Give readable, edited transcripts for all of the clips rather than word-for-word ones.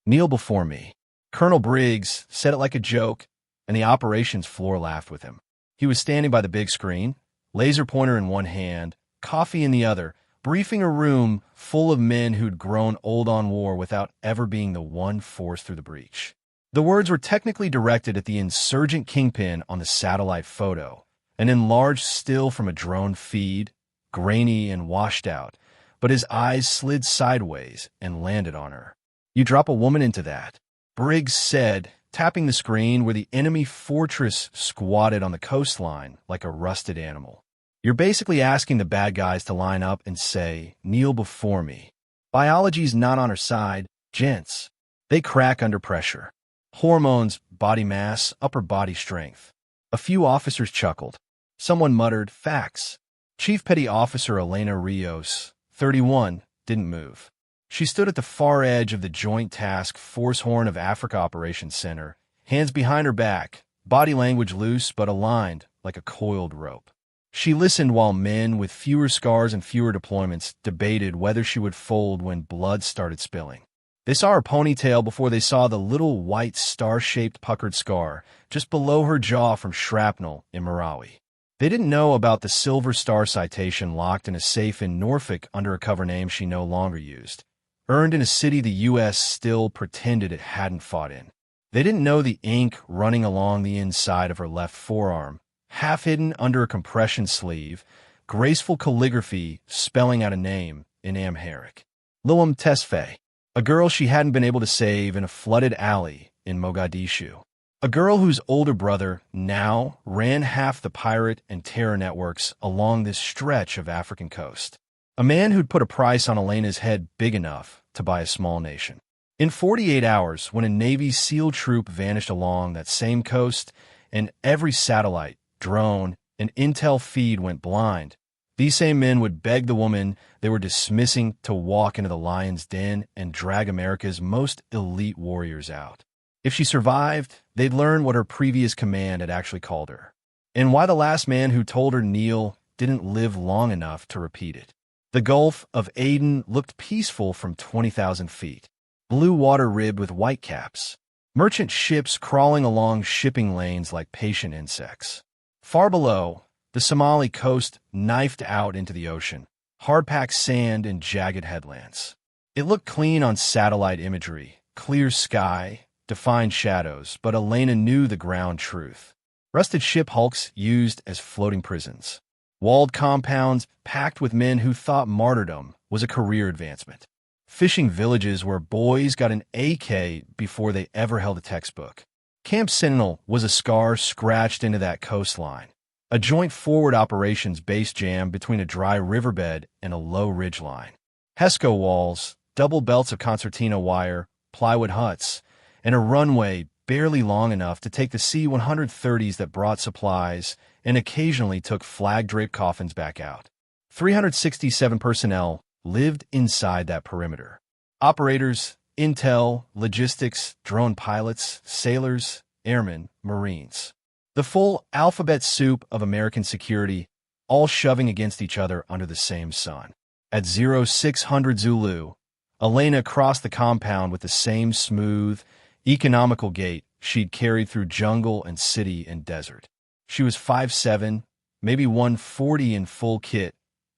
Kneel before me. Colonel Briggs said it like a joke, and the operations floor laughed with him. He was standing by the big screen, laser pointer in one hand, coffee in the other, briefing a room full of men who'd grown old on war without ever being the one forced through the breach. The words were technically directed at the insurgent kingpin on the satellite photo, an enlarged still from a drone feed, grainy and washed out, but his eyes slid sideways and landed on her. You drop a woman into that, Briggs said, tapping the screen where the enemy fortress squatted on the coastline like a rusted animal. You're basically asking the bad guys to line up and say, kneel before me. Biology's not on her side, gents. They crack under pressure. Hormones, body mass, upper body strength. A few officers chuckled. Someone muttered, facts. Chief Petty Officer Elena Rios, 31, didn't move. She stood at the far edge of the Joint Task Force Horn of Africa Operations Center, hands behind her back, body language loose but aligned like a coiled rope. She listened while men with fewer scars and fewer deployments debated whether she would fold when blood started spilling. They saw her ponytail before they saw the little white star-shaped puckered scar just below her jaw from shrapnel in Marawi. They didn't know about the Silver Star citation locked in a safe in Norfolk under a cover name she no longer used, earned in a city the U.S. still pretended it hadn't fought in. They didn't know the ink running along the inside of her left forearm, half hidden under a compression sleeve, graceful calligraphy spelling out a name in Amharic. Lilam Tesfaye, a girl she hadn't been able to save in a flooded alley in Mogadishu. A girl whose older brother now ran half the pirate and terror networks along this stretch of African coast. A man who'd put a price on Elena's head big enough to buy a small nation. In 48 hours, when a Navy SEAL troop vanished along that same coast and every satellite, drone, and intel feed went blind, these same men would beg the woman they were dismissing to walk into the lion's den and drag America's most elite warriors out. If she survived, they'd learn what her previous command had actually called her, and why the last man who told her kneel didn't live long enough to repeat it. The Gulf of Aden looked peaceful from 20,000 feet, blue water ribbed with whitecaps, merchant ships crawling along shipping lanes like patient insects. Far below, the Somali coast knifed out into the ocean, hard-packed sand and jagged headlands. It looked clean on satellite imagery, clear sky, defined shadows, but Elena knew the ground truth. Rusted ship hulks used as floating prisons. Walled compounds packed with men who thought martyrdom was a career advancement. Fishing villages where boys got an AK before they ever held a textbook. Camp Sentinel was a scar scratched into that coastline, a joint forward operations base jam between a dry riverbed and a low ridgeline. HESCO walls, double belts of concertina wire, plywood huts, and a runway barely long enough to take the C-130s that brought supplies and occasionally took flag-draped coffins back out. 367 personnel lived inside that perimeter. Operators, intel, logistics, drone pilots, sailors, airmen, Marines. The full alphabet soup of American security, all shoving against each other under the same sun. At 0600 Zulu, Elena crossed the compound with the same smooth, economical gait she'd carried through jungle and city and desert. She was 5'7", maybe 140 in full kit,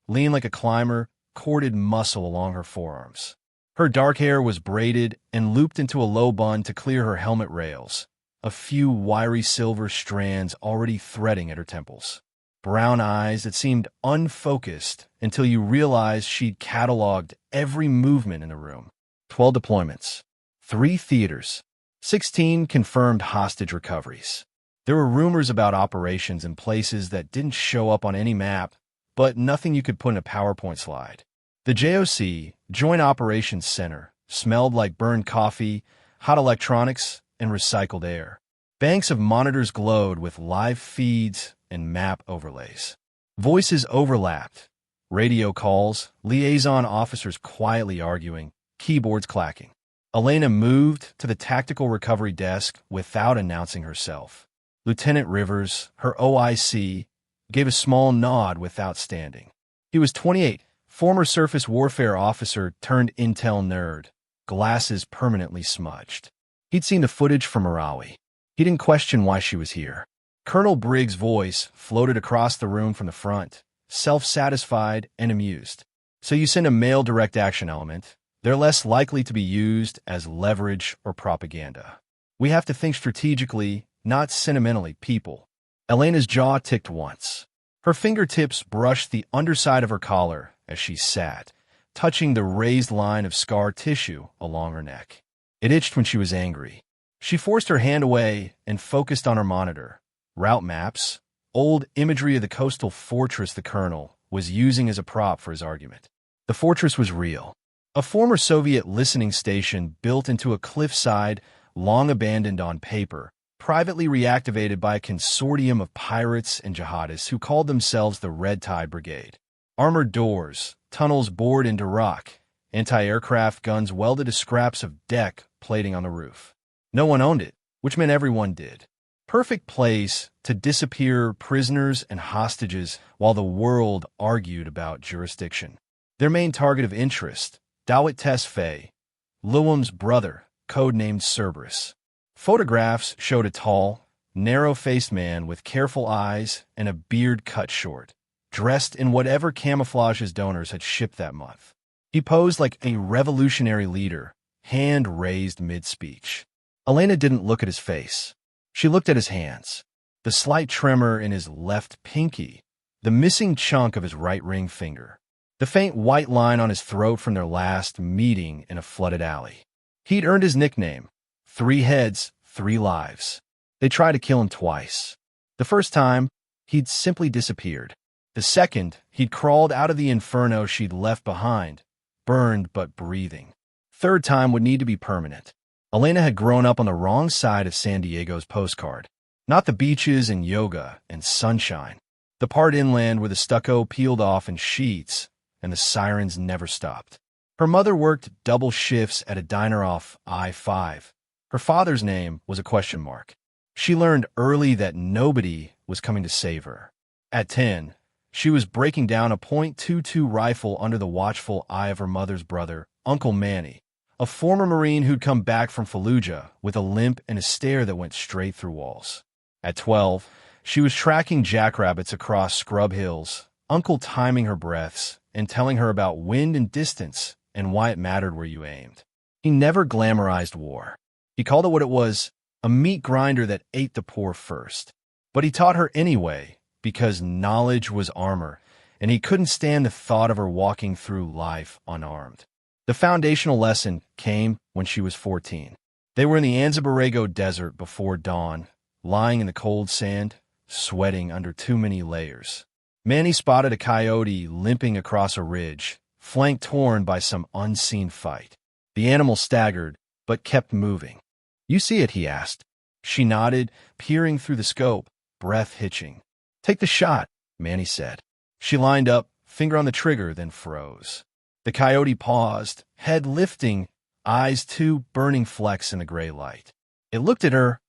lean like a climber, corded muscle along her forearms. Her dark hair was braided and looped into a low bun to clear her helmet rails, a few wiry silver strands already threading at her temples. Brown eyes that seemed unfocused until you realized she'd cataloged every movement in the room. 12 deployments, 3 theaters, 16 confirmed hostage recoveries. There were rumors about operations in places that didn't show up on any map, but nothing you could put in a PowerPoint slide. The JOC, Joint Operations Center, smelled like burned coffee, hot electronics, and recycled air. Banks of monitors glowed with live feeds and map overlays. Voices overlapped. Radio calls, liaison officers quietly arguing, keyboards clacking. Elena moved to the tactical recovery desk without announcing herself. Lieutenant Rivers, her OIC, gave a small nod without standing. He was 28, former surface warfare officer turned intel nerd, glasses permanently smudged. He'd seen the footage from Marawi. He didn't question why she was here. Colonel Briggs' voice floated across the room from the front, self-satisfied and amused. So you send a male direct action element. They're less likely to be used as leverage or propaganda. We have to think strategically, not sentimentally, people. Elena's jaw ticked once. Her fingertips brushed the underside of her collar as she sat, touching the raised line of scar tissue along her neck. It itched when she was angry. She forced her hand away and focused on her monitor. Route maps, old imagery of the coastal fortress the colonel was using as a prop for his argument. The fortress was real. A former Soviet listening station built into a cliffside, long abandoned on paper, privately reactivated by a consortium of pirates and jihadists who called themselves the Red Tide Brigade. Armored doors, tunnels bored into rock, anti-aircraft guns welded to scraps of deck plating on the roof. No one owned it, which meant everyone did. Perfect place to disappear prisoners and hostages while the world argued about jurisdiction. Their main target of interest, Dawit Tesfaye, Lewum's brother, codenamed Cerberus. Photographs showed a tall, narrow-faced man with careful eyes and a beard cut short, dressed in whatever camouflage his donors had shipped that month. He posed like a revolutionary leader, hand raised mid-speech. Elena didn't look at his face. She looked at his hands, the slight tremor in his left pinky, the missing chunk of his right ring finger, the faint white line on his throat from their last meeting in a flooded alley. He'd earned his nickname, 3 heads, 3 lives. They tried to kill him twice. The first time, he'd simply disappeared. The second, he'd crawled out of the inferno she'd left behind, burned but breathing. Third time would need to be permanent. Elena had grown up on the wrong side of San Diego's postcard. Not the beaches and yoga and sunshine. The part inland where the stucco peeled off in sheets and the sirens never stopped. Her mother worked double shifts at a diner off I-5. Her father's name was a question mark. She learned early that nobody was coming to save her. At 10, she was breaking down a .22 rifle under the watchful eye of her mother's brother, Uncle Manny, a former Marine who'd come back from Fallujah with a limp and a stare that went straight through walls. At 12, she was tracking jackrabbits across scrub hills, Uncle timing her breaths and telling her about wind and distance and why it mattered where you aimed. He never glamorized war. He called it what it was, a meat grinder that ate the poor first. But he taught her anyway, because knowledge was armor, and he couldn't stand the thought of her walking through life unarmed. The foundational lesson came when she was 14. They were in the Anza-Borrego desert before dawn, lying in the cold sand, sweating under too many layers. Manny spotted a coyote limping across a ridge, flank torn by some unseen fight. The animal staggered, but kept moving. "You see it?" he asked. She nodded, peering through the scope, breath hitching. "Take the shot," Manny said. She lined up, finger on the trigger, then froze. The coyote paused, head lifting, eyes 2 burning flecks in the gray light. It looked at her,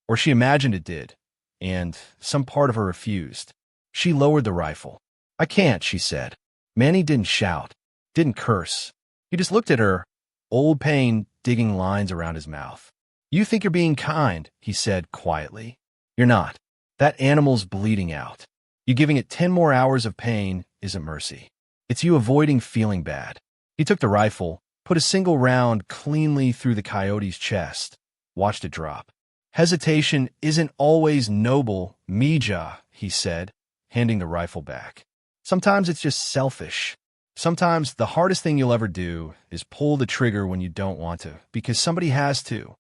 or she imagined it did, and some part of her refused. She lowered the rifle. "I can't," she said. Manny didn't shout, didn't curse. He just looked at her, old pain digging lines around his mouth. "You think you're being kind," he said quietly. "You're not. That animal's bleeding out. You giving it 10 more hours of pain isn't mercy. It's you avoiding feeling bad." He took the rifle, put a single round cleanly through the coyote's chest, watched it drop. "Hesitation isn't always noble, Mija," he said, handing the rifle back. "Sometimes it's just selfish. Sometimes the hardest thing you'll ever do is pull the trigger when you don't want to, because somebody has to."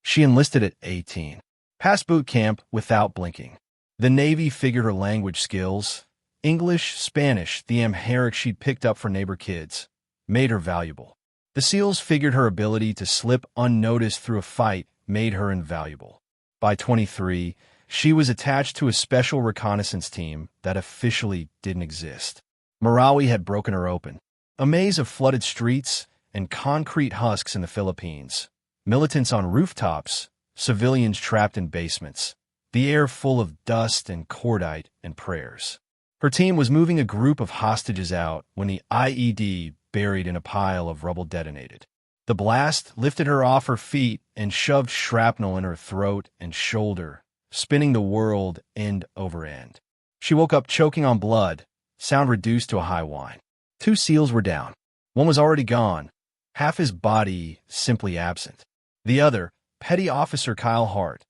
She enlisted at 18. Passed boot camp without blinking. The Navy figured her language skills, English, Spanish, the Amharic she'd picked up for neighbor kids, made her valuable. The SEALs figured her ability to slip unnoticed through a fight made her invaluable. By 23, she was attached to a special reconnaissance team that officially didn't exist. Marawi had broken her open. A maze of flooded streets and concrete husks in the Philippines. Militants on rooftops, civilians trapped in basements. The air full of dust and cordite and prayers. Her team was moving a group of hostages out when the IED buried in a pile of rubble detonated. The blast lifted her off her feet and shoved shrapnel in her throat and shoulder, spinning the world end over end. She woke up choking on blood, sound reduced to a high whine. 2 SEALs were down. One was already gone, half his body simply absent. The other, Petty Officer Kyle Hart,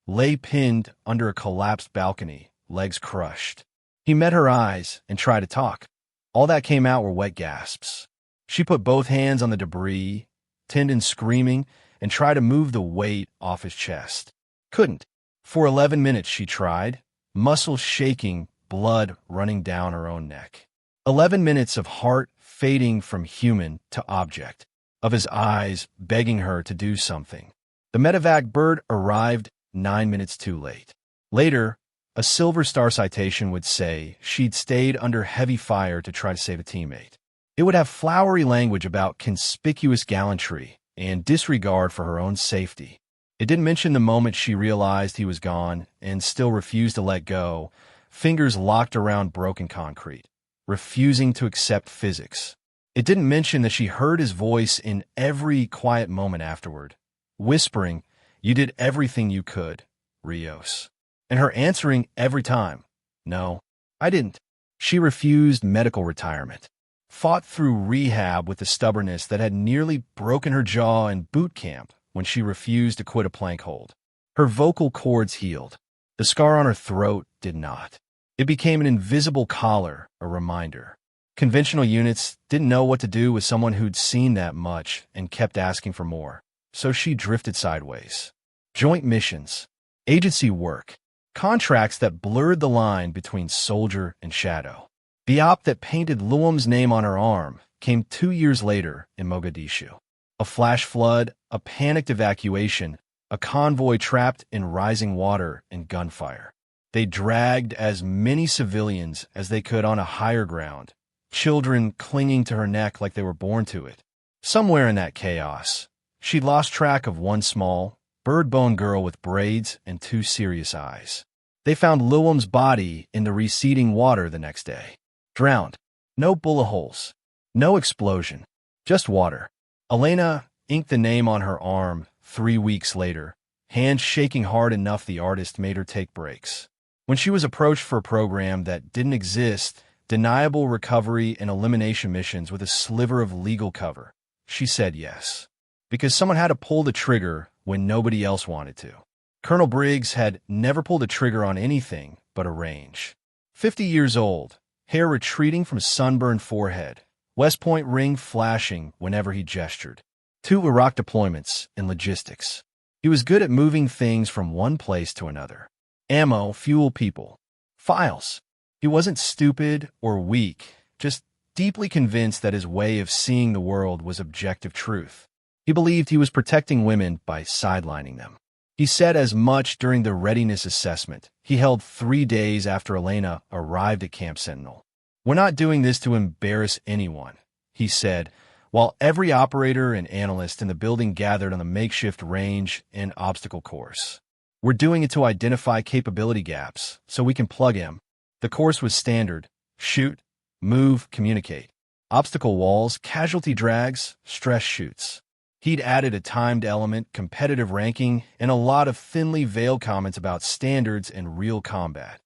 lay pinned under a collapsed balcony, legs crushed. He met her eyes and tried to talk. All that came out were wet gasps. She put both hands on the debris, tendon screaming, and tried to move the weight off his chest. Couldn't. For 11 minutes she tried, muscles shaking, blood running down her own neck. 11 minutes of Hart fading from human to object, of his eyes begging her to do something. The medevac bird arrived 9 minutes too late. Later, a Silver Star citation would say she'd stayed under heavy fire to try to save a teammate. It would have flowery language about conspicuous gallantry and disregard for her own safety. It didn't mention the moment she realized he was gone and still refused to let go, fingers locked around broken concrete, refusing to accept physics. It didn't mention that she heard his voice in every quiet moment afterward, whispering, "You did everything you could, Rios." And her answering every time, "No, I didn't." She refused medical retirement, fought through rehab with the stubbornness that had nearly broken her jaw in boot camp when she refused to quit a plank hold. Her vocal cords healed. The scar on her throat did not. It became an invisible collar, a reminder. Conventional units didn't know what to do with someone who'd seen that much and kept asking for more, so she drifted sideways. Joint missions, agency work, contracts that blurred the line between soldier and shadow. The op that painted Luam's name on her arm came 2 years later in Mogadishu. A flash flood, a panicked evacuation, a convoy trapped in rising water and gunfire. They dragged as many civilians as they could on a higher ground, children clinging to her neck like they were born to it. Somewhere in that chaos, she lost track of one small, bird-bone girl with braids and 2 serious eyes. They found Luam's body in the receding water the next day. Drowned. No bullet holes. No explosion. Just water. Elena inked the name on her arm 3 weeks later, hands shaking hard enough the artist made her take breaks. When she was approached for a program that didn't exist, deniable recovery and elimination missions with a sliver of legal cover, she said yes. Because someone had to pull the trigger when nobody else wanted to. Colonel Briggs had never pulled a trigger on anything but a range. 50 years old, hair retreating from sunburned forehead, West Point ring flashing whenever he gestured. 2 Iraq deployments and logistics. He was good at moving things from one place to another. Ammo, fuel, people. Files. He wasn't stupid or weak, just deeply convinced that his way of seeing the world was objective truth. He believed he was protecting women by sidelining them. He said as much during the readiness assessment he held 3 days after Elena arrived at Camp Sentinel. "We're not doing this to embarrass anyone," he said, while every operator and analyst in the building gathered on the makeshift range and obstacle course. "We're doing it to identify capability gaps so we can plug in." The course was standard: shoot, move, communicate. Obstacle walls, casualty drags, stress shoots. He'd added a timed element, competitive ranking, and a lot of thinly veiled comments about standards and real combat.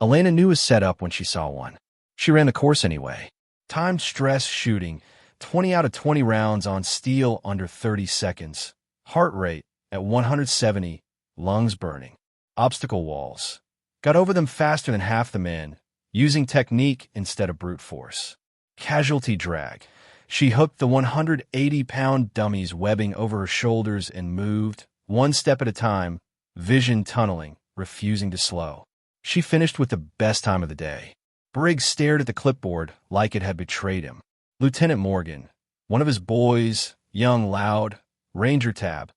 Elena knew his setup when she saw one. She ran the course anyway. Timed stress shooting, 20 out of 20 rounds on steel under 30 seconds. Heart rate at 170, lungs burning. Obstacle walls. Got over them faster than half the men, using technique instead of brute force. Casualty drag. She hooked the 180-pound dummy's webbing over her shoulders and moved, one step at a time, vision tunneling, refusing to slow. She finished with the best time of the day. Briggs stared at the clipboard like it had betrayed him. Lieutenant Morgan, one of his boys, young, loud, Ranger tab,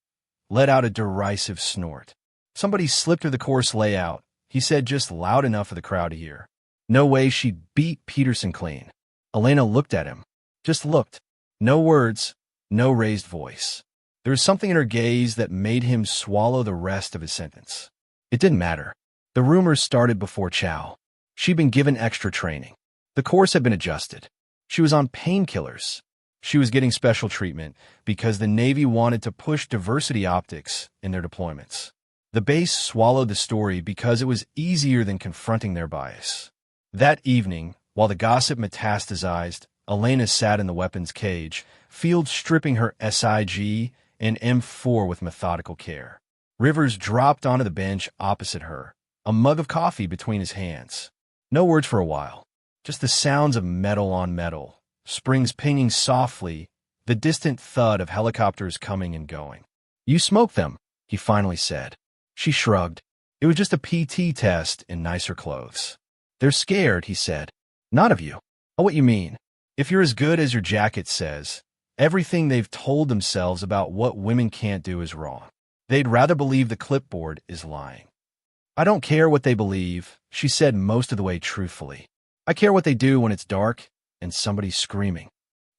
let out a derisive snort. Somebody slipped her the course layout, he said, just loud enough for the crowd to hear. No way she'd beat Peterson clean. Elena looked at him. Just looked. No words, no raised voice. There was something in her gaze that made him swallow the rest of his sentence. It didn't matter. The rumors started before Chow. She'd been given extra training. The course had been adjusted. She was on painkillers. She was getting special treatment because the Navy wanted to push diversity optics in their deployments. The base swallowed the story because it was easier than confronting their bias. That evening, while the gossip metastasized, Elena sat in the weapons cage, field stripping her SIG and M4 with methodical care. Rivers dropped onto the bench opposite her, a mug of coffee between his hands. No words for a while, just the sounds of metal on metal, springs pinging softly, the distant thud of helicopters coming and going. "You smoked them," he finally said. She shrugged. "It was just a PT test in nicer clothes." "They're scared," he said. "Not of you." "Oh, what you mean? If you're as good as your jacket says, everything they've told themselves about what women can't do is wrong. They'd rather believe the clipboard is lying." "I don't care what they believe," she said most of the way truthfully. "I care what they do when it's dark and somebody's screaming."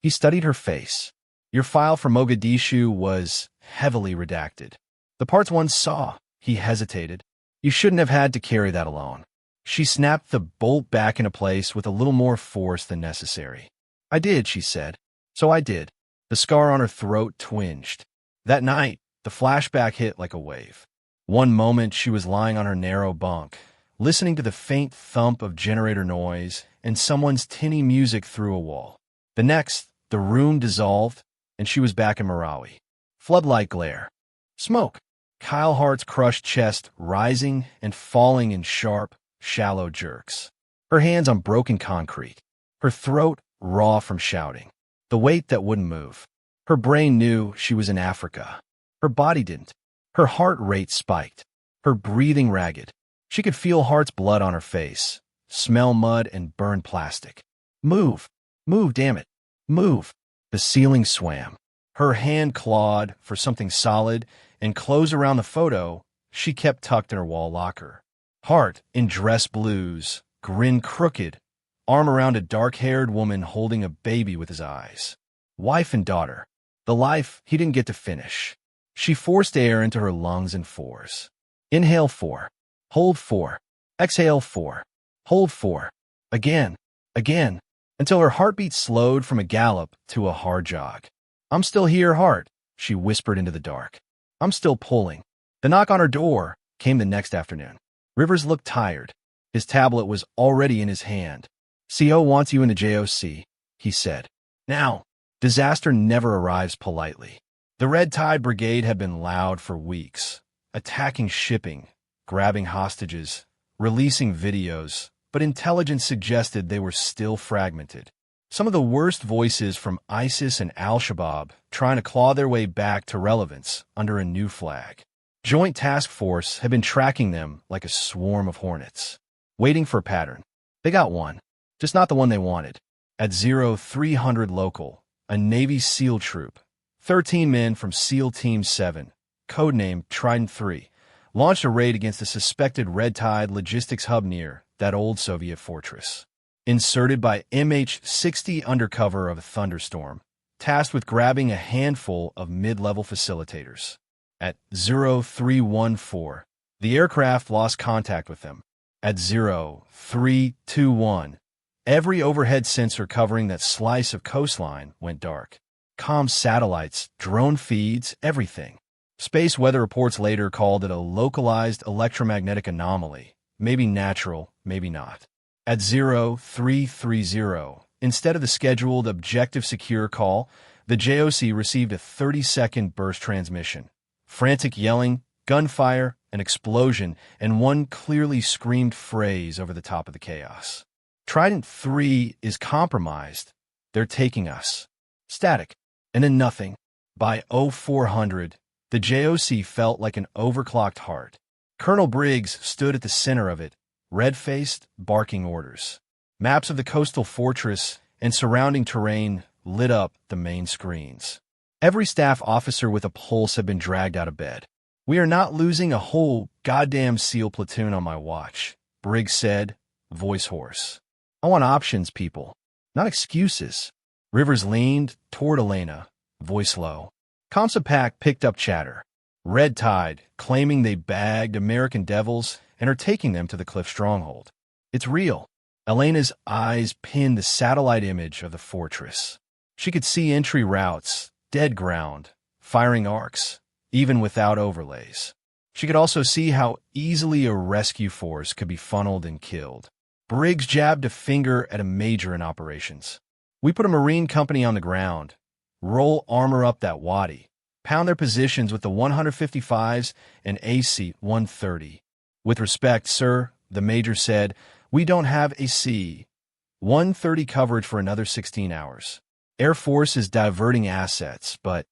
He studied her face. "Your file for Mogadishu was heavily redacted. The parts one saw." He hesitated. "You shouldn't have had to carry that alone." She snapped the bolt back into place with a little more force than necessary. "I did," she said. "So I did." The scar on her throat twinged. That night, the flashback hit like a wave. One moment she was lying on her narrow bunk, listening to the faint thump of generator noise and someone's tinny music through a wall. The next, the room dissolved, and she was back in Marawi. Floodlight glare. Smoke. Kyle Hart's crushed chest rising and falling in sharp, shallow jerks. Her hands on broken concrete. Her throat raw from shouting. The weight that wouldn't move. Her brain knew she was in Africa. Her body didn't. Her heart rate spiked. Her breathing ragged. She could feel Hart's blood on her face, smell mud and burned plastic. "Move. Move, damn it. Move." The ceiling swam. Her hand clawed for something solid and closed around the photo she kept tucked in her wall locker. Hart, in dress blues, grin crooked, arm around a dark-haired woman holding a baby with his eyes. Wife and daughter. The life he didn't get to finish. She forced air into her lungs in fours. Inhale 4. Hold 4. Exhale 4. Hold 4. Again. Again. Until her heartbeat slowed from a gallop to a hard jog. "I'm still here, Hart," she whispered into the dark. "I'm still pulling." The knock on her door came the next afternoon. Rivers looked tired. His tablet was already in his hand. "CO wants you in the JOC," he said. Now, disaster never arrives politely. The Red Tide Brigade had been loud for weeks, attacking shipping, grabbing hostages, releasing videos, but intelligence suggested they were still fragmented. Some of the worst voices from ISIS and Al-Shabaab trying to claw their way back to relevance under a new flag. Joint Task Force had been tracking them like a swarm of hornets, waiting for a pattern. They got one, just not the one they wanted. At 0300 local, a Navy SEAL troop, 13 men from SEAL Team 7, codenamed Trident 3, launched a raid against a suspected Red Tide logistics hub near that old Soviet fortress. Inserted by MH-60 undercover of a thunderstorm, tasked with grabbing a handful of mid-level facilitators. At 0314, the aircraft lost contact with them. At 0321, every overhead sensor covering that slice of coastline went dark. Comm satellites, drone feeds, everything. Space weather reports later called it a localized electromagnetic anomaly. Maybe natural, maybe not. At 0330, instead of the scheduled objective secure call, the JOC received a 30-second burst transmission. Frantic yelling, gunfire, an explosion, and one clearly screamed phrase over the top of the chaos. Trident 3 is compromised. They're taking us. Static. And then nothing. By 0400, the JOC felt like an overclocked heart. Colonel Briggs stood at the center of it, red-faced, barking orders. Maps of the coastal fortress and surrounding terrain lit up the main screens. Every staff officer with a pulse had been dragged out of bed. "We are not losing a whole goddamn SEAL platoon on my watch," Briggs said, voice hoarse. "I want options, people, not excuses." Rivers leaned toward Elena, voice low. Comsapac picked up chatter. Red Tide, claiming they bagged American devils and are taking them to the Cliff Stronghold. "It's real." Elena's eyes pinned the satellite image of the fortress. She could see entry routes, dead ground, firing arcs, even without overlays. She could also see how easily a rescue force could be funneled and killed. Briggs jabbed a finger at a major in operations. We put a Marine company on the ground, roll armor up that wadi, pound their positions with the 155s and AC-130. With respect, sir, the major said, we don't have a C-130 coverage for another 16 hours. Air Force is diverting assets, but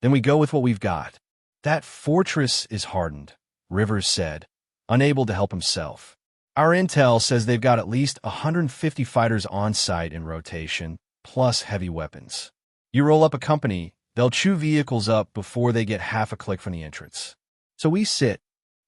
then we go with what we've got. That fortress is hardened, Rivers said, unable to help himself. Our intel says they've got at least 150 fighters on site in rotation, plus heavy weapons. You roll up a company, they'll chew vehicles up before they get half a click from the entrance. So we sit.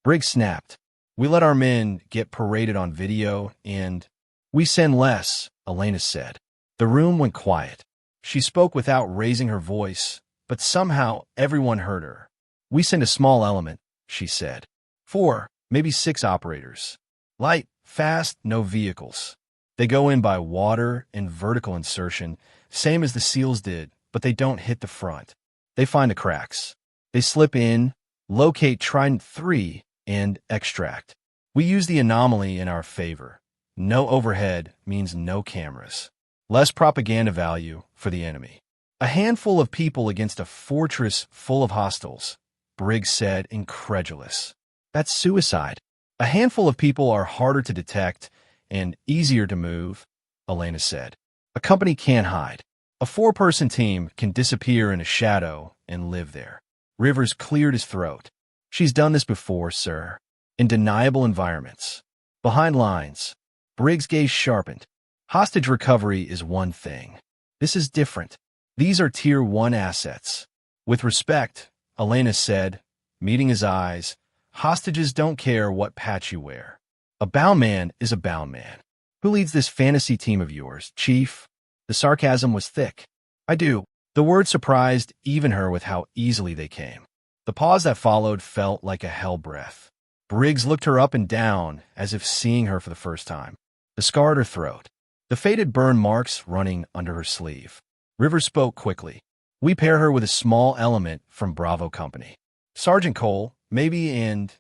Briggs snapped. We let our men get paraded on video, and we send less, Elena said. The room went quiet. She spoke without raising her voice, but somehow everyone heard her. We send a small element, she said. 4, maybe 6 operators. Light, fast, no vehicles. They go in by water and vertical insertion, same as the SEALs did, but they don't hit the front. They find the cracks. They slip in, locate Trident 3, and extract. We use the anomaly in our favor. No overhead means no cameras. Less propaganda value for the enemy. A handful of people against a fortress full of hostiles, Briggs said, incredulous. That's suicide. A handful of people are harder to detect and easier to move, Elena said. A company can't hide. A 4-person team can disappear in a shadow and live there. Rivers cleared his throat. She's done this before, sir. In deniable environments. Behind lines. Briggs' gaze sharpened. Hostage recovery is one thing. This is different. These are Tier 1 assets. With respect, Elena said, meeting his eyes, hostages don't care what patch you wear. A bound man is a bound man. Who leads this fantasy team of yours, Chief? The sarcasm was thick. I do. The word surprised even her with how easily they came. The pause that followed felt like a hell breath. Briggs looked her up and down as if seeing her for the first time. The scar at her throat. The faded burn marks running under her sleeve. Rivers spoke quickly. We pair her with a small element from Bravo Company. Sergeant Cole, maybe, and...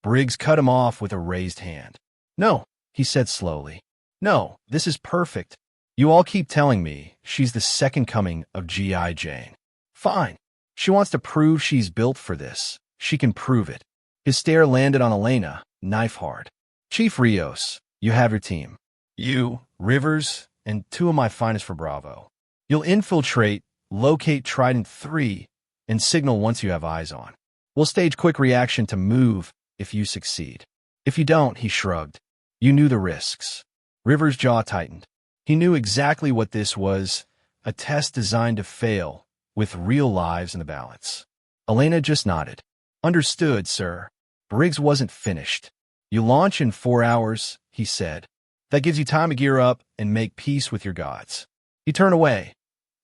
Briggs cut him off with a raised hand. No, he said slowly. No, this is perfect. You all keep telling me she's the second coming of G.I. Jane. Fine. She wants to prove she's built for this. She can prove it. His stare landed on Elena, knife hard. Chief Rios, you have your team. You, Rivers, and 2 of my finest for Bravo. You'll infiltrate, locate Trident 3, and signal once you have eyes on. We'll stage quick reaction to move if you succeed. If you don't, he shrugged. You knew the risks. Rivers' jaw tightened. He knew exactly what this was, a test designed to fail, with real lives in the balance. Elena just nodded. Understood, sir. Briggs wasn't finished. You launch in 4 hours, he said. That gives you time to gear up and make peace with your gods. He turned away,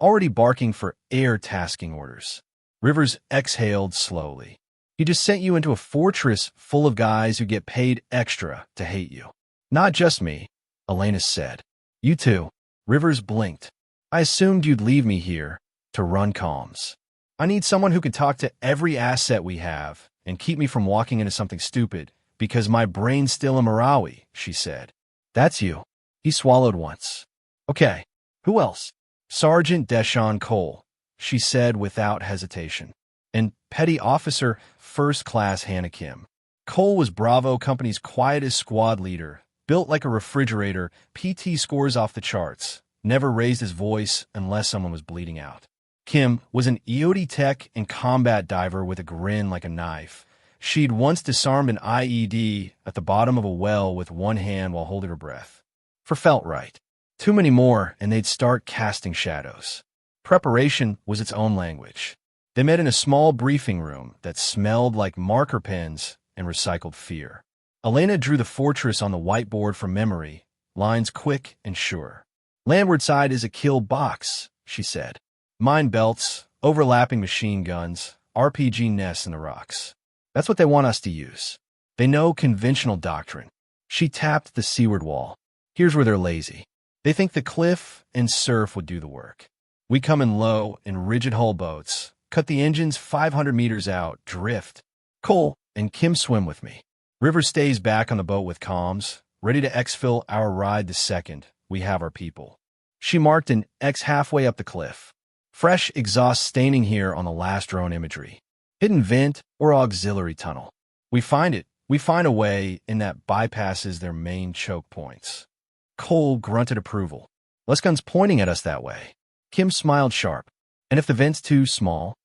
already barking for air tasking orders. Rivers exhaled slowly. He just sent you into a fortress full of guys who get paid extra to hate you. Not just me, Elena said. You too. Rivers blinked. I assumed you'd leave me here to run comms. I need someone who can talk to every asset we have and keep me from walking into something stupid because my brain's still in Marawi, she said. That's you. He swallowed once. Okay. Who else? Sergeant Deshaun Cole, she said without hesitation. And Petty Officer First Class Hannah Kim. Cole was Bravo Company's quietest squad leader, built like a refrigerator, PT scores off the charts, never raised his voice unless someone was bleeding out. Kim was an EOD tech and combat diver with a grin like a knife. She'd once disarmed an IED at the bottom of a well with one hand while holding her breath. For felt right. Too many more, and they'd start casting shadows. Preparation was its own language. They met in a small briefing room that smelled like marker pens and recycled fear. Elena drew the fortress on the whiteboard from memory, lines quick and sure. Landward side is a kill box, she said. Mine belts, overlapping machine guns, RPG nests in the rocks. That's what they want us to use. They know conventional doctrine. She tapped the seaward wall. Here's where they're lazy. They think the cliff and surf would do the work. We come in low and rigid hull boats, cut the engines 500 meters out, drift. Cole and Kim swim with me. River stays back on the boat with comms, ready to exfil our ride the second we have our people. She marked an X halfway up the cliff. Fresh exhaust staining here on the last drone imagery. Hidden vent or auxiliary tunnel. We find it. We find a way in that bypasses their main choke points. Cole grunted approval. Less guns pointing at us that way. Kim smiled sharp. And if the vent's too small?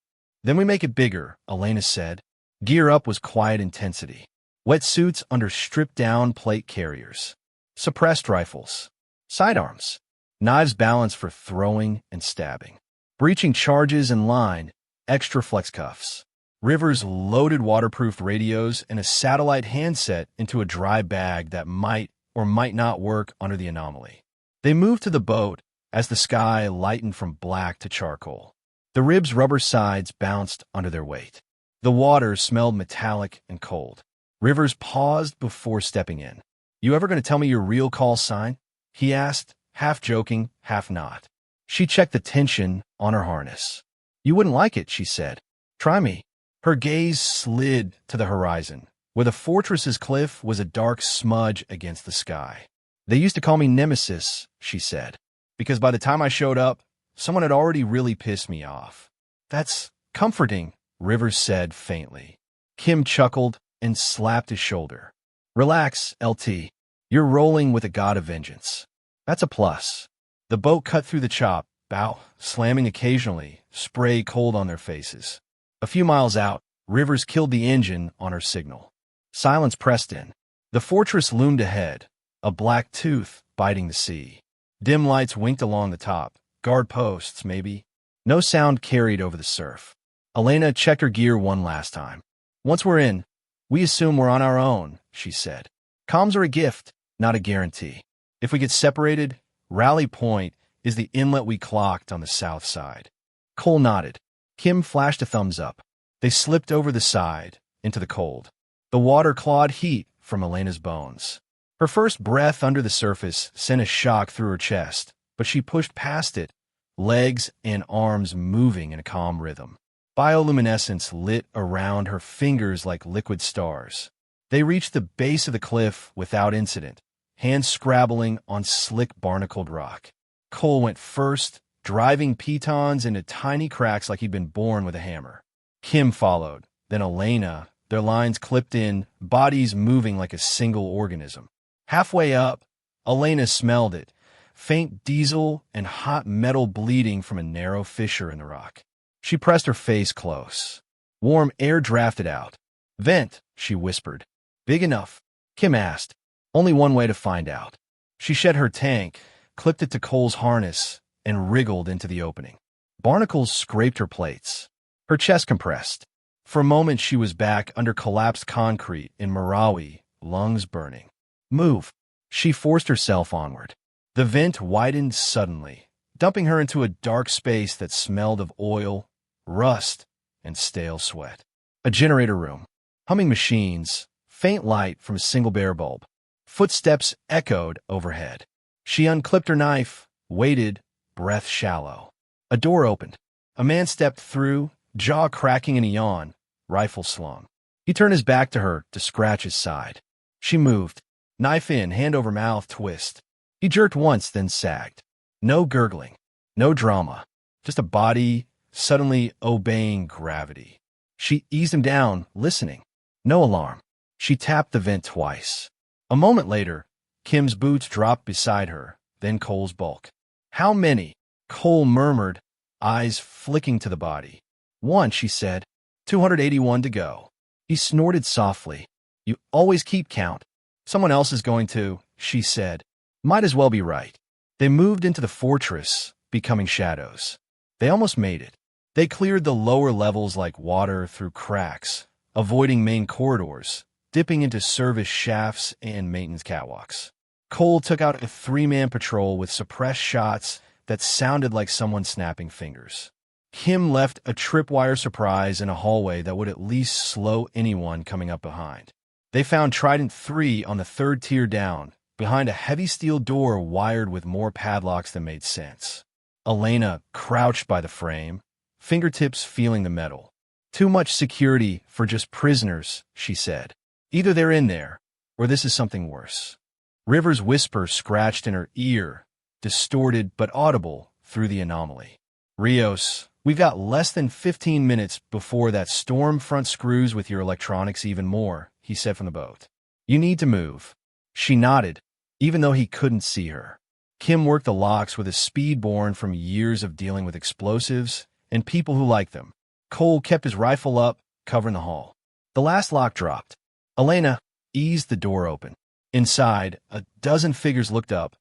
Then we make it bigger, Elena said. Gear up was quiet intensity. Wetsuits under stripped-down plate carriers. Suppressed rifles. Sidearms. Knives balanced for throwing and stabbing. Breaching charges in line. Extra flex cuffs. River's loaded waterproof radios and a satellite handset into a dry bag that might or might not work under the anomaly. They moved to the boat as the sky lightened from black to charcoal. The ribs' rubber sides bounced under their weight. The water smelled metallic and cold. Rivers paused before stepping in. You ever going to tell me your real call sign? He asked, half joking, half not. She checked the tension on her harness. You wouldn't like it, she said. Try me. Her gaze slid to the horizon, where the fortress's cliff was a dark smudge against the sky. They used to call me Nemesis, she said, because by the time I showed up, someone had already really pissed me off. That's comforting, Rivers said faintly. Kim chuckled and slapped his shoulder. Relax, LT. You're rolling with a god of vengeance. That's a plus. The boat cut through the chop, bow, slamming occasionally, spray cold on their faces. A few miles out, Rivers killed the engine on her signal. Silence pressed in. The fortress loomed ahead, a black tooth biting the sea. Dim lights winked along the top. Guard posts, maybe. No sound carried over the surf. Elena checked her gear one last time. Once we're in, we assume we're on our own, she said. Comms are a gift, not a guarantee. If we get separated, Rally Point is the inlet we clocked on the south side. Cole nodded. Kim flashed a thumbs up. They slipped over the side, into the cold. The water clawed heat from Elena's bones. Her first breath under the surface sent a shock through her chest, but she pushed past it, legs and arms moving in a calm rhythm. Bioluminescence lit around her fingers like liquid stars. They reached the base of the cliff without incident, hands scrabbling on slick barnacled rock. Cole went first, driving pitons into tiny cracks like he'd been born with a hammer. Kim followed, then Elena, their lines clipped in, bodies moving like a single organism. Halfway up, Elena smelled it, faint diesel and hot metal bleeding from a narrow fissure in the rock. She pressed her face close. Warm air drafted out. Vent, she whispered. Big enough? Kim asked. Only one way to find out. She shed her tank, clipped it to Cole's harness, and wriggled into the opening. Barnacles scraped her plates. Her chest compressed. For a moment she was back under collapsed concrete in Marawi, lungs burning. Move. She forced herself onward. The vent widened suddenly, dumping her into a dark space that smelled of oil, rust, and stale sweat. A generator room. Humming machines, faint light from a single bare bulb. Footsteps echoed overhead. She unclipped her knife, waited, breath shallow. A door opened. A man stepped through, jaw cracking in a yawn, rifle slung. He turned his back to her to scratch his side. She moved. Knife in, hand over mouth, twist. He jerked once, then sagged. No gurgling. No drama. Just a body suddenly obeying gravity. She eased him down, listening. No alarm. She tapped the vent twice. A moment later, Kim's boots dropped beside her, then Cole's bulk. How many? Cole murmured, eyes flicking to the body. One, she said. 281 to go. He snorted softly. You always keep count. Someone else is going to, she said. Might as well be right. They moved into the fortress, becoming shadows. They almost made it. They cleared the lower levels like water through cracks, avoiding main corridors, dipping into service shafts and maintenance catwalks. Cole took out a three-man patrol with suppressed shots that sounded like someone snapping fingers. Kim left a tripwire surprise in a hallway that would at least slow anyone coming up behind. They found Trident 3 on the third tier down, behind a heavy steel door wired with more padlocks than made sense. Elena crouched by the frame, fingertips feeling the metal. Too much security for just prisoners, she said. Either they're in there, or this is something worse. River's whisper scratched in her ear, distorted but audible through the anomaly. Rios, we've got less than 15 minutes before that storm front screws with your electronics even more, he said from the boat. You need to move. She nodded, even though he couldn't see her. Kim worked the locks with a speed born from years of dealing with explosives and people who liked them. Cole kept his rifle up, covering the hall. The last lock dropped. Elena eased the door open. Inside, a dozen figures looked up,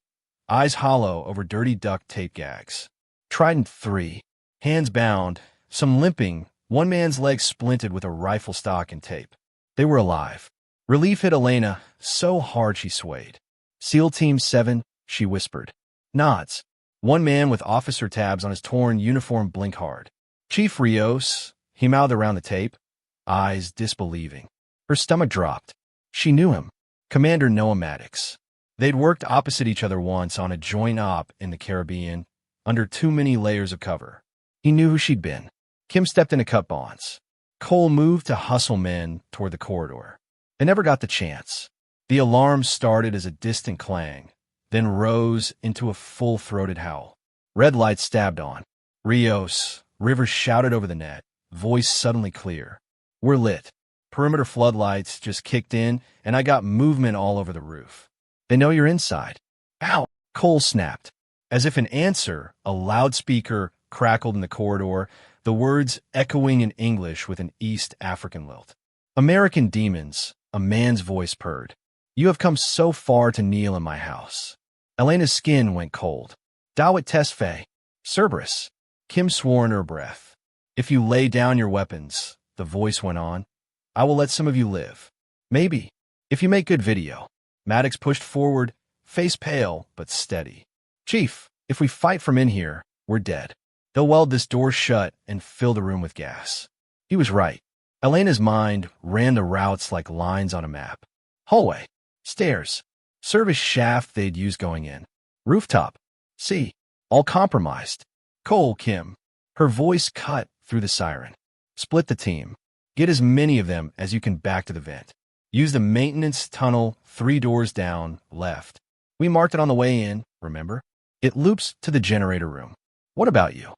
eyes hollow over dirty duct tape gags. Trident 3, hands bound, some limping, one man's leg splinted with a rifle stock and tape. They were alive. Relief hit Elena so hard she swayed. SEAL Team 7, she whispered. Nods. One man with officer tabs on his torn uniform blinked hard. Chief Rios, he mouthed around the tape, eyes disbelieving. Her stomach dropped. She knew him. Commander Noah Maddox. They'd worked opposite each other once on a joint op in the Caribbean, under too many layers of cover. He knew who she'd been. Kim stepped in to cut bonds. Cole moved to hustle men toward the corridor. They never got the chance. The alarm started as a distant clang, then rose into a full-throated howl. Red lights stabbed on. Rios, Rivers shouted over the net, voice suddenly clear. We're lit. Perimeter floodlights just kicked in, and I got movement all over the roof. They know you're inside. Ow! Cole snapped. As if in answer, a loudspeaker crackled in the corridor, the words echoing in English with an East African lilt. American demons, a man's voice purred. You have come so far to kneel in my house. Elena's skin went cold. Dawit Tesfaye. Cerberus. Kim swore under her breath. If you lay down your weapons, the voice went on, I will let some of you live. Maybe. If you make good video. Maddox pushed forward, face pale but steady. Chief, if we fight from in here, we're dead. They'll weld this door shut and fill the room with gas. He was right. Elena's mind ran the routes like lines on a map. Hallway. Stairs. Service shaft they'd use going in. Rooftop. See. All compromised. Cole, Kim. Her voice cut through the siren. Split the team. Get as many of them as you can back to the vent. Use the maintenance tunnel 3 doors down, left. We marked it on the way in, remember? It loops to the generator room. What about you?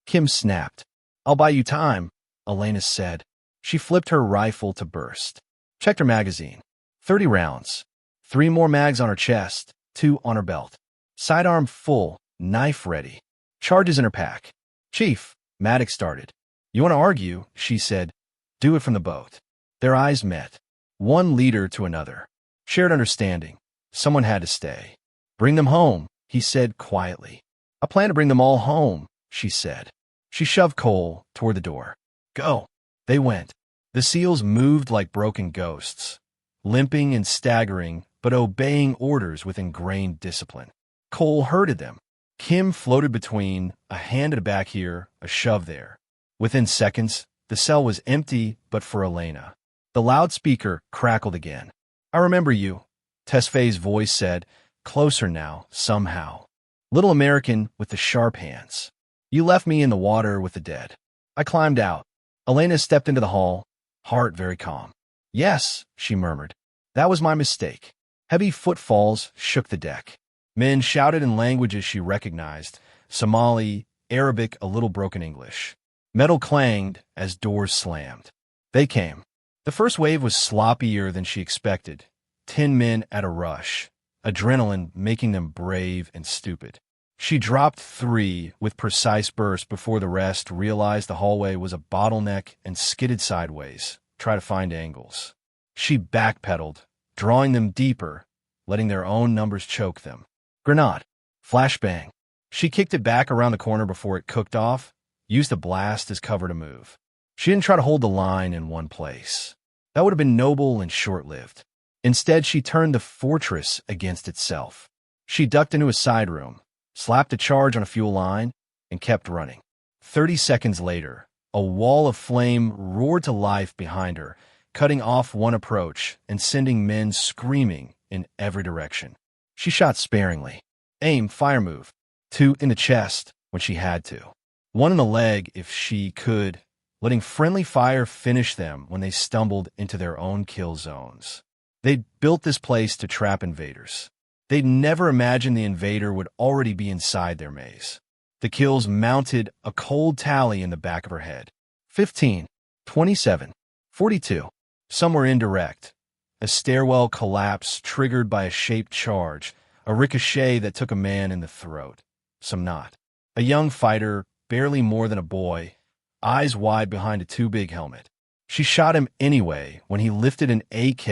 Kim snapped. I'll buy you time, Elena said. She flipped her rifle to burst. Checked her magazine. 30 rounds. 3 more mags on her chest, 2 on her belt. Sidearm full, knife ready. Charges in her pack. Chief, Maddox started. You want to argue, she said. Do it from the boat. Their eyes met. One leader to another. Shared understanding. Someone had to stay. Bring them home, he said quietly. I plan to bring them all home, she said. She shoved Cole toward the door. Go. They went. The SEALs moved like broken ghosts, limping and staggering, but obeying orders with ingrained discipline. Cole herded them. Kim floated between, a hand at a back here, a shove there. Within seconds, the cell was empty but for Elena. The loudspeaker crackled again. I remember you, Tesfaye's voice said, closer now, somehow. Little American with the sharp hands. You left me in the water with the dead. I climbed out. Elena stepped into the hall, heart very calm. Yes, she murmured. That was my mistake. Heavy footfalls shook the deck. Men shouted in languages she recognized, Somali, Arabic, a little broken English. Metal clanged as doors slammed. They came. The first wave was sloppier than she expected. 10 men at a rush, adrenaline making them brave and stupid. She dropped 3 with precise bursts before the rest realized the hallway was a bottleneck and skidded sideways, try to find angles. She backpedaled, drawing them deeper, letting their own numbers choke them. Grenade. Flashbang. She kicked it back around the corner before it cooked off, used the blast as cover to move. She didn't try to hold the line in one place. That would have been noble and short-lived. Instead, she turned the fortress against itself. She ducked into a side room, slapped a charge on a fuel line, and kept running. 30 seconds later, a wall of flame roared to life behind her, cutting off one approach and sending men screaming in every direction. She shot sparingly. Aim, fire move. 2 in the chest, when she had to. One in the leg if she could, letting friendly fire finish them when they stumbled into their own kill zones. They'd built this place to trap invaders. They'd never imagined the invader would already be inside their maze. The kills mounted a cold tally in the back of her head. 15, 27, 42. Some were indirect. A stairwell collapse triggered by a shaped charge, a ricochet that took a man in the throat. Some not. A young fighter, barely more than a boy, eyes wide behind a too-big helmet. She shot him anyway when he lifted an AK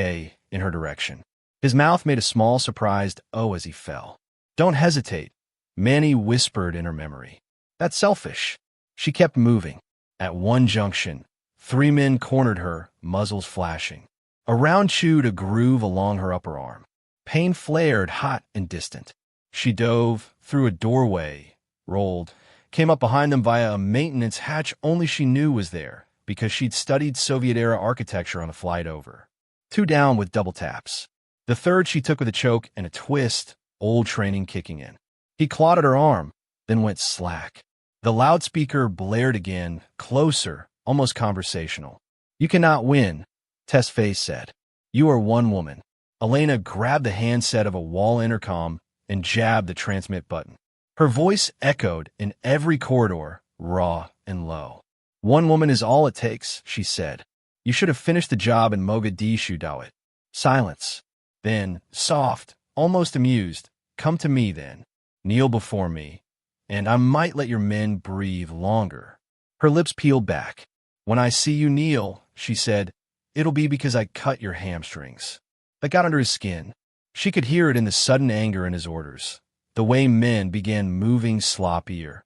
in her direction. His mouth made a small, surprised "oh" as he fell. "Don't hesitate," Manny whispered in her memory. "That's selfish." She kept moving. At one junction, 3 men cornered her, muzzles flashing. A round chewed a groove along her upper arm. Pain flared, hot and distant. She dove through a doorway, rolled, came up behind them via a maintenance hatch only she knew was there because she'd studied Soviet-era architecture on the flight over. 2 down with double taps. The third she took with a choke and a twist, old training kicking in. He clawed at her arm, then went slack. The loudspeaker blared again, closer, almost conversational. "You cannot win," Tess Face said. "You are one woman." Elena grabbed the handset of a wall intercom and jabbed the transmit button. Her voice echoed in every corridor, raw and low. "One woman is all it takes," she said. "You should have finished the job in Mogadishu, Dawit." Silence. Then, soft, almost amused, "Come to me, then. Kneel before me, and I might let your men breathe longer." Her lips peeled back. "When I see you kneel," she said, "it'll be because I cut your hamstrings." That got under his skin. She could hear it in the sudden anger in his orders, the way men began moving sloppier,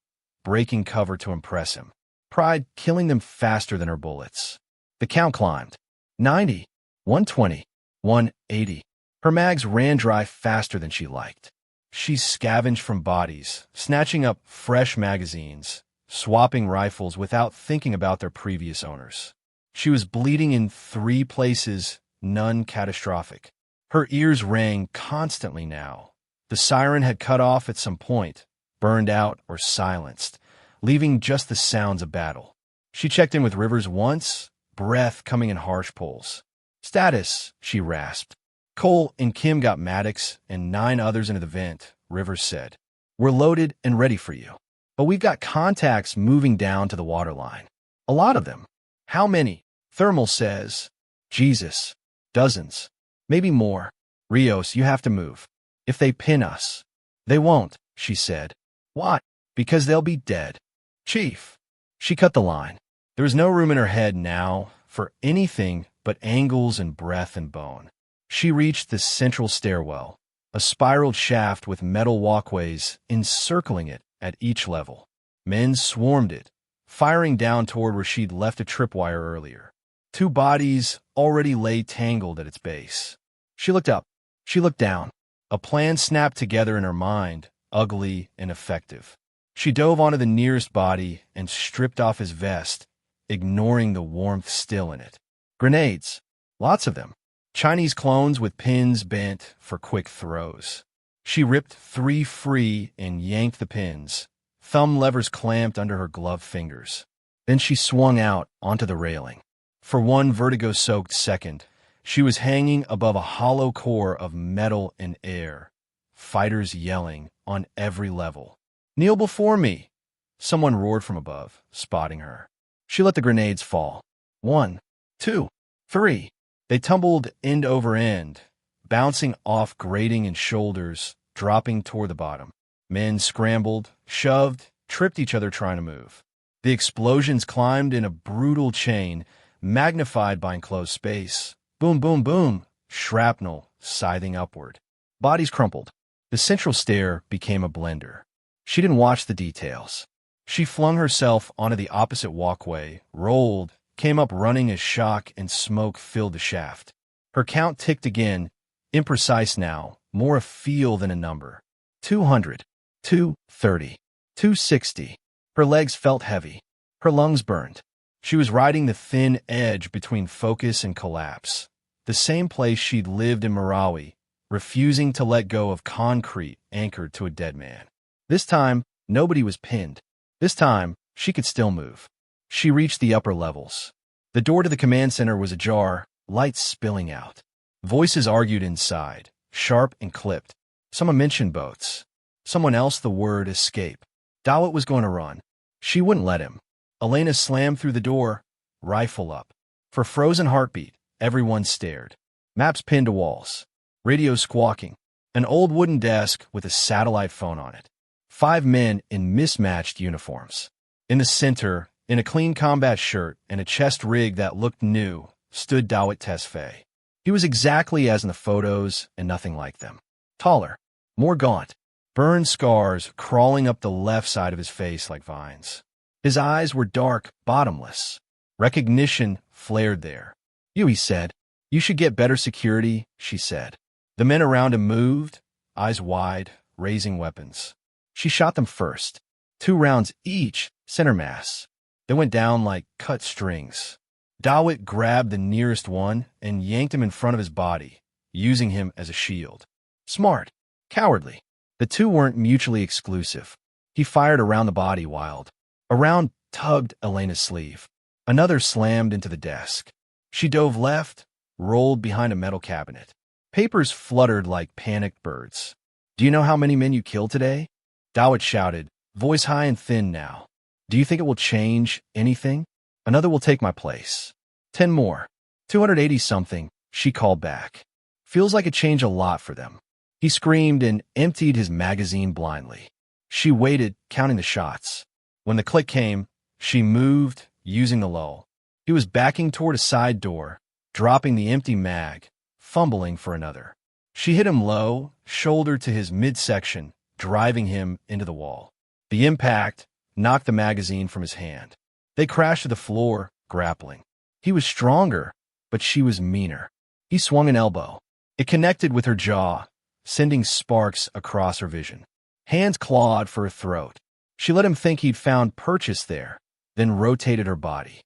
breaking cover to impress him. Pride killing them faster than her bullets. The count climbed. 90, 120, 180. Her mags ran dry faster than she liked. She scavenged from bodies, snatching up fresh magazines, swapping rifles without thinking about their previous owners. She was bleeding in 3 places, none catastrophic. Her ears rang constantly now. The siren had cut off at some point, burned out or silenced, leaving just the sounds of battle. She checked in with Rivers once, breath coming in harsh pulls. "Status," she rasped. "Cole and Kim got Maddox and 9 others into the vent," Rivers said. "We're loaded and ready for you. But we've got contacts moving down to the waterline. A lot of them." "How many?" "Thermal says." "Jesus. Dozens. Maybe more." "Rios, you have to move. If they pin us." "They won't," she said. "Why?" "Because they'll be dead." "Chief." She cut the line. There was no room in her head now for anything but angles and breath and bone. She reached the central stairwell, a spiraled shaft with metal walkways encircling it at each level. Men swarmed it, firing down toward where she'd left a tripwire earlier. 2 bodies already lay tangled at its base. She looked up. She looked down. A plan snapped together in her mind, ugly and effective. She dove onto the nearest body and stripped off his vest, ignoring the warmth still in it. Grenades. Lots of them. Chinese clones with pins bent for quick throws. She ripped 3 free and yanked the pins, thumb levers clamped under her gloved fingers. Then she swung out onto the railing. For one vertigo-soaked second, she was hanging above a hollow core of metal and air, fighters yelling on every level. "Kneel before me!" Someone roared from above, spotting her. She let the grenades fall. 1, 2, 3. They tumbled end over end, bouncing off grating and shoulders, dropping toward the bottom. Men scrambled, shoved, tripped each other trying to move. The explosions climbed in a brutal chain, magnified by enclosed space. Boom, boom, boom, shrapnel scything upward. Bodies crumpled. The central stair became a blender. She didn't watch the details. She flung herself onto the opposite walkway, rolled, came up running as shock and smoke filled the shaft. Her count ticked again, imprecise now, more a feel than a number. 200, 230, 260. Her legs felt heavy. Her lungs burned. She was riding the thin edge between focus and collapse, the same place she'd lived in Marawi, refusing to let go of concrete anchored to a dead man. This time, Nobody was pinned. This time, she could still move. She reached the upper levels. The door to the command center was ajar, lights spilling out. Voices argued inside, sharp and clipped. Someone mentioned boats. Someone else the word escape. Dawit was going to run. She wouldn't let him. Elena slammed through the door, rifle up. For frozen heartbeat, everyone stared. Maps pinned to walls. Radios squawking. An old wooden desk with a satellite phone on it. 5 men in mismatched uniforms. In the center, in a clean combat shirt and a chest rig that looked new, stood Dawit Tesfaye. He was exactly as in the photos and nothing like them. Taller, more gaunt, burn scars crawling up the left side of his face like vines. His eyes were dark, bottomless. Recognition flared there. "You," he said. "You should get better security," she said. The men around him moved, eyes wide, raising weapons. She shot them first. 2 rounds each, center mass. They went down like cut strings. Dawit grabbed the nearest one and yanked him in front of his body, using him as a shield. Smart. Cowardly. The two weren't mutually exclusive. He fired around the body wild. A round tugged Elena's sleeve. Another slammed into the desk. She dove left, rolled behind a metal cabinet. Papers fluttered like panicked birds. "Do you know how many men you killed today?" Dawit shouted, voice high and thin now. "Do you think it will change anything? Another will take my place. 10 more. 280-something, she called back. "Feels like it changed a lot for them." He screamed and emptied his magazine blindly. She waited, counting the shots. When the click came, she moved, using the lull. He was backing toward a side door, dropping the empty mag, fumbling for another. She hit him low, shoulder to his midsection, driving him into the wall. The impact knocked the magazine from his hand. They crashed to the floor, grappling. He was stronger, but she was meaner. He swung an elbow. It connected with her jaw, sending sparks across her vision. Hands clawed for her throat. She let him think he'd found purchase there, then rotated her body,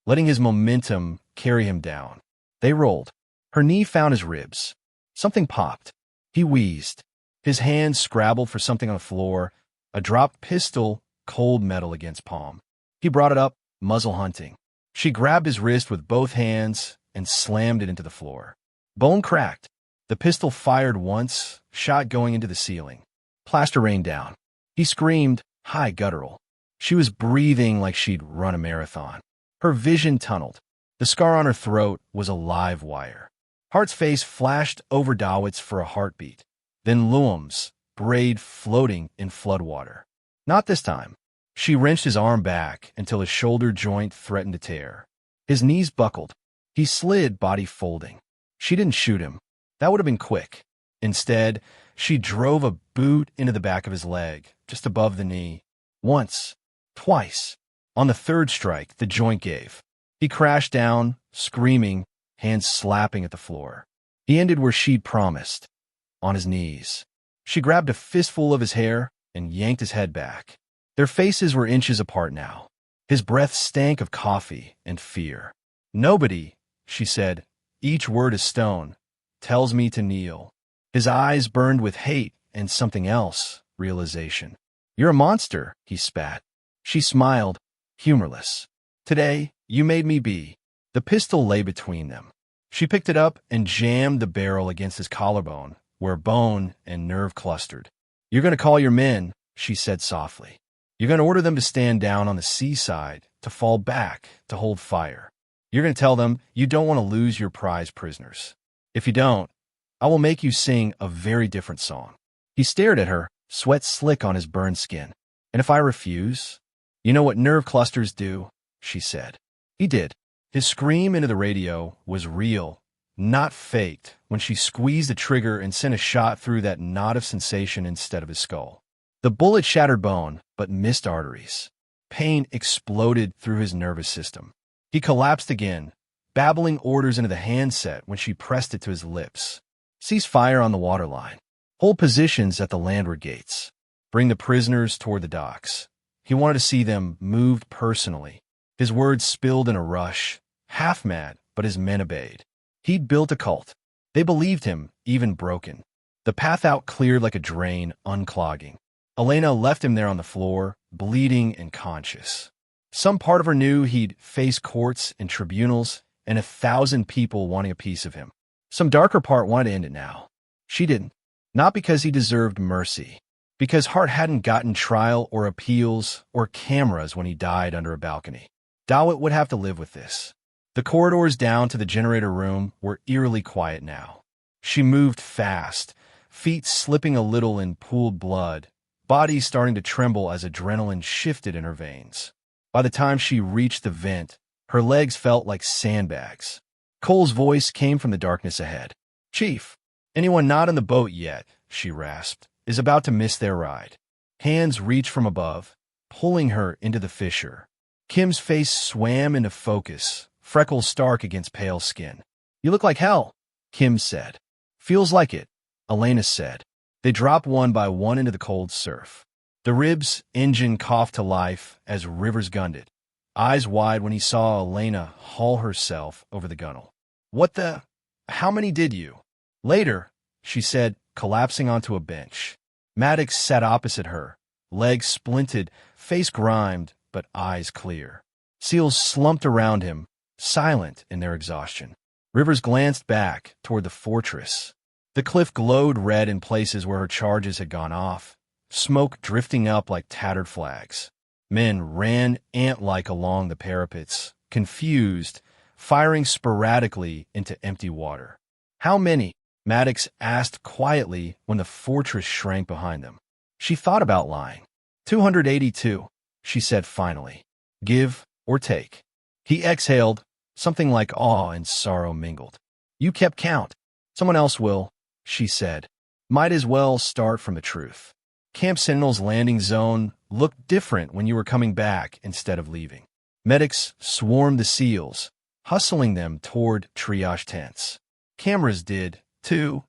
letting his momentum carry him down. They rolled. Her knee found his ribs. Something popped. He wheezed. His hands scrabbled for something on the floor, a dropped pistol, cold metal against palm. He brought it up, muzzle hunting. She grabbed his wrist with both hands and slammed it into the floor. Bone cracked. The pistol fired once, shot going into the ceiling. Plaster rained down. He screamed, high guttural. She was breathing like she'd run a marathon. Her vision tunneled. The scar on her throat was a live wire. Hart's face flashed over Dawit's for a heartbeat. Then Luam's, braid floating in floodwater. Not this time. She wrenched his arm back until his shoulder joint threatened to tear. His knees buckled. He slid, body folding. She didn't shoot him. That would have been quick. Instead, she drove a boot into the back of his leg, just above the knee. Once. Twice. On the third strike, the joint gave. He crashed down, screaming, hands slapping at the floor. He ended where she'd promised, on his knees. She grabbed a fistful of his hair and yanked his head back. Their faces were inches apart now. His breath stank of coffee and fear. "Nobody," she said, each word a stone, "tells me to kneel." His eyes burned with hate and something else, realization. "You're a monster," he spat. She smiled, humorless. "Today, you made me be." The pistol lay between them. She picked it up and jammed the barrel against his collarbone, where bone and nerve clustered. "You're going to call your men," she said softly. "You're going to order them to stand down on the seaside, to fall back, to hold fire. You're going to tell them you don't want to lose your prize prisoners. If you don't, I will make you sing a very different song." He stared at her, sweat slick on his burned skin. "And if I refuse?" "You know what nerve clusters do," she said. He did. His scream into the radio was real, not faked, when she squeezed the trigger and sent a shot through that knot of sensation instead of his skull. The bullet shattered bone, but missed arteries. Pain exploded through his nervous system. He collapsed again, babbling orders into the handset when she pressed it to his lips. "Cease fire on the waterline. Hold positions at the landward gates. Bring the prisoners toward the docks." He wanted to see them moved personally. His words spilled in a rush, half mad, but his men obeyed. He'd built a cult. They believed him, even broken. The path out cleared like a drain, unclogging. Elena left him there on the floor, bleeding and conscious. Some part of her knew he'd face courts and tribunals and 1,000 people wanting a piece of him. Some darker part wanted to end it now. She didn't. Not because he deserved mercy. Because Hart hadn't gotten trial or appeals or cameras when he died under a balcony. Dawit would have to live with this. The corridors down to the generator room were eerily quiet now. She moved fast, feet slipping a little in pooled blood, body starting to tremble as adrenaline shifted in her veins. By the time she reached the vent, her legs felt like sandbags. Cole's voice came from the darkness ahead. "Chief, anyone not in the boat yet," she rasped, "is about to miss their ride." Hands reached from above, pulling her into the fissure. Kim's face swam into focus, freckles stark against pale skin. "You look like hell," Kim said. "Feels like it," Elena said. They dropped one by one into the cold surf. The Ribs engine coughed to life as Rivers gunned it, eyes wide when he saw Elena haul herself over the gunnel. "What the? How many did you?" "Later," she said, collapsing onto a bench. Maddox sat opposite her, legs splinted, face grimed, but eyes clear. SEALs slumped around him, silent in their exhaustion. Rivers glanced back toward the fortress. The cliff glowed red in places where her charges had gone off, smoke drifting up like tattered flags. Men ran ant-like along the parapets, confused, firing sporadically into empty water. "How many?" Maddox asked quietly when the fortress shrank behind them. She thought about lying. 282, she said finally. "Give or take." He exhaled, something like awe and sorrow mingled. "You kept count. Someone else will," she said. "Might as well start from the truth. Camp Sentinel's landing zone looked different when you were coming back instead of leaving." Medics swarmed the SEALs, hustling them toward triage tents. Cameras did, too,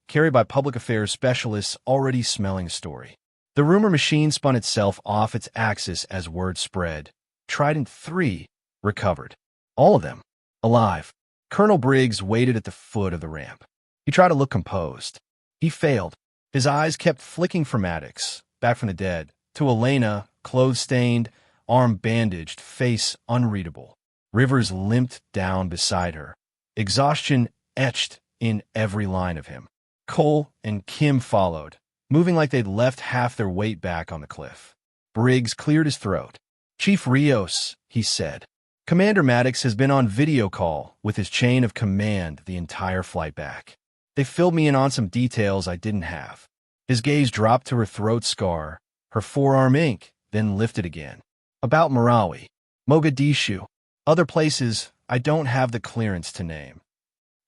carried by public affairs specialists already smelling a story. The rumor machine spun itself off its axis as word spread. Trident 3 recovered. All of them. Alive. Colonel Briggs waited at the foot of the ramp. He tried to look composed. He failed. His eyes kept flicking from Maddox, back from the dead, to Elena, clothes-stained, arm bandaged, face unreadable. Rivers limped down beside her, exhaustion etched in every line of him. Cole and Kim followed, moving like they'd left half their weight back on the cliff. Briggs cleared his throat. "Chief Rios," he said. "Commander Maddox has been on video call with his chain of command the entire flight back. They filled me in on some details I didn't have." His gaze dropped to her throat scar, her forearm ink, then lifted again. "About Marawi, Mogadishu, other places I don't have the clearance to name."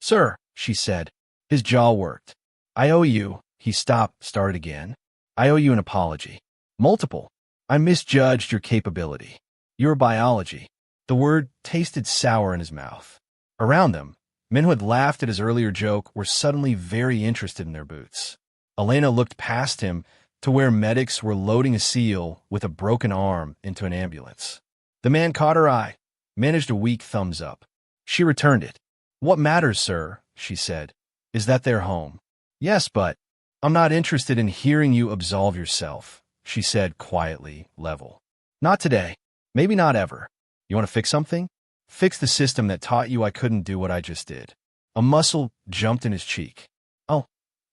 "Sir," she said. His jaw worked. "I owe you," he stopped, started again. "I owe you an apology. Multiple. I misjudged your capability. Your biology." The word tasted sour in his mouth. Around them, men who had laughed at his earlier joke were suddenly very interested in their boots. Elena looked past him to where medics were loading a SEAL with a broken arm into an ambulance. The man caught her eye, managed a weak thumbs up. She returned it. "What matters, sir," she said, "is that they're home." "Yes, but I'm not interested in hearing you absolve yourself," she said quietly, level. "Not today. Maybe not ever. You want to fix something? Fix the system that taught you I couldn't do what I just did." A muscle jumped in his cheek. "Oh,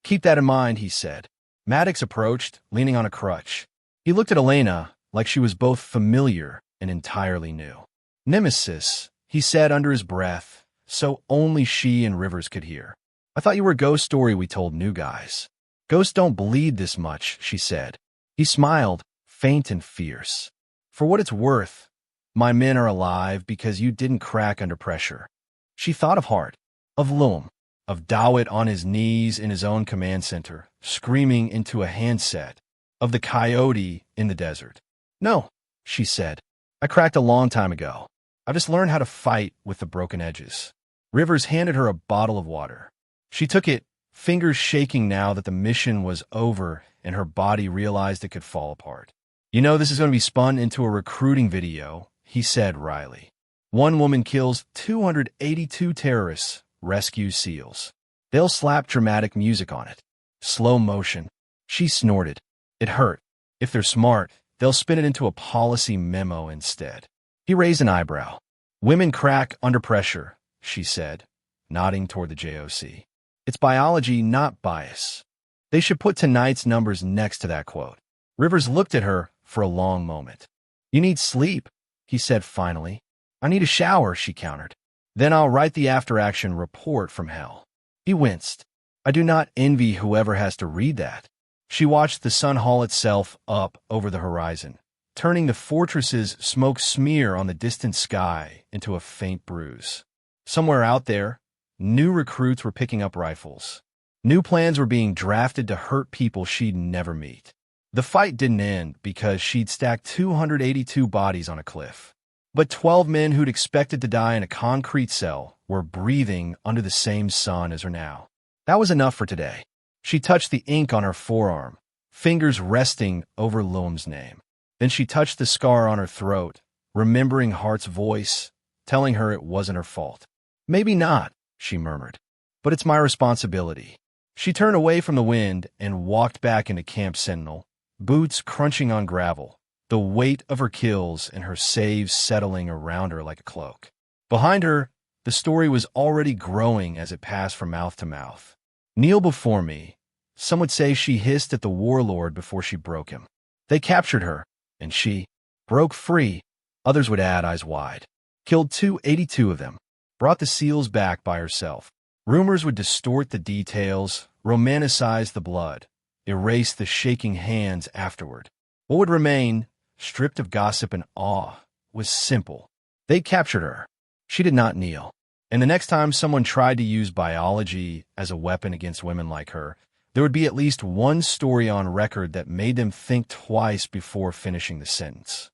keep that in mind," he said. Maddox approached, leaning on a crutch. He looked at Elena like she was both familiar and entirely new. "Nemesis," he said under his breath, so only she and Rivers could hear. "I thought you were a ghost story we told new guys." "Ghosts don't bleed this much," she said. He smiled, faint and fierce. "For what it's worth, my men are alive because you didn't crack under pressure." She thought of Hart, of Loam, of Dawit on his knees in his own command center, screaming into a handset, of the coyote in the desert. "No," she said. "I cracked a long time ago. I just learned how to fight with the broken edges." Rivers handed her a bottle of water. She took it, fingers shaking now that the mission was over and her body realized it could fall apart. "You know this is going to be spun into a recruiting video," he said wryly. "One woman kills 282 terrorists, rescues SEALs. They'll slap dramatic music on it. Slow motion." She snorted. It hurt. If they're smart, they'll spin it into a policy memo instead. He raised an eyebrow. Women crack under pressure, she said, nodding toward the JOC. It's biology, not bias. They should put tonight's numbers next to that quote. Rivers looked at her for a long moment. You need sleep, he said finally. I need a shower, she countered. Then I'll write the after-action report from hell. He winced. I do not envy whoever has to read that. She watched the sun haul itself up over the horizon, turning the fortress's smoke smear on the distant sky into a faint bruise. Somewhere out there, new recruits were picking up rifles. New plans were being drafted to hurt people she'd never meet. The fight didn't end because she'd stacked 282 bodies on a cliff. But 12 men who'd expected to die in a concrete cell were breathing under the same sun as her now. That was enough for today. She touched the ink on her forearm, fingers resting over Loam's name. Then she touched the scar on her throat, remembering Hart's voice, telling her it wasn't her fault. Maybe not, she murmured, but it's my responsibility. She turned away from the wind and walked back into Camp Sentinel, boots crunching on gravel, the weight of her kills and her saves settling around her like a cloak. Behind her, the story was already growing as it passed from mouth to mouth. Kneel before me. Some would say she hissed at the warlord before she broke him. They captured her, and she broke free. Others would add, eyes wide. Killed 282 of them. Brought the SEALs back by herself. Rumors would distort the details, romanticize the blood, erase the shaking hands afterward. What would remain, stripped of gossip and awe, was simple. They captured her. She did not kneel. And the next time someone tried to use biology as a weapon against women like her, there would be at least one story on record that made them think twice before finishing the sentence.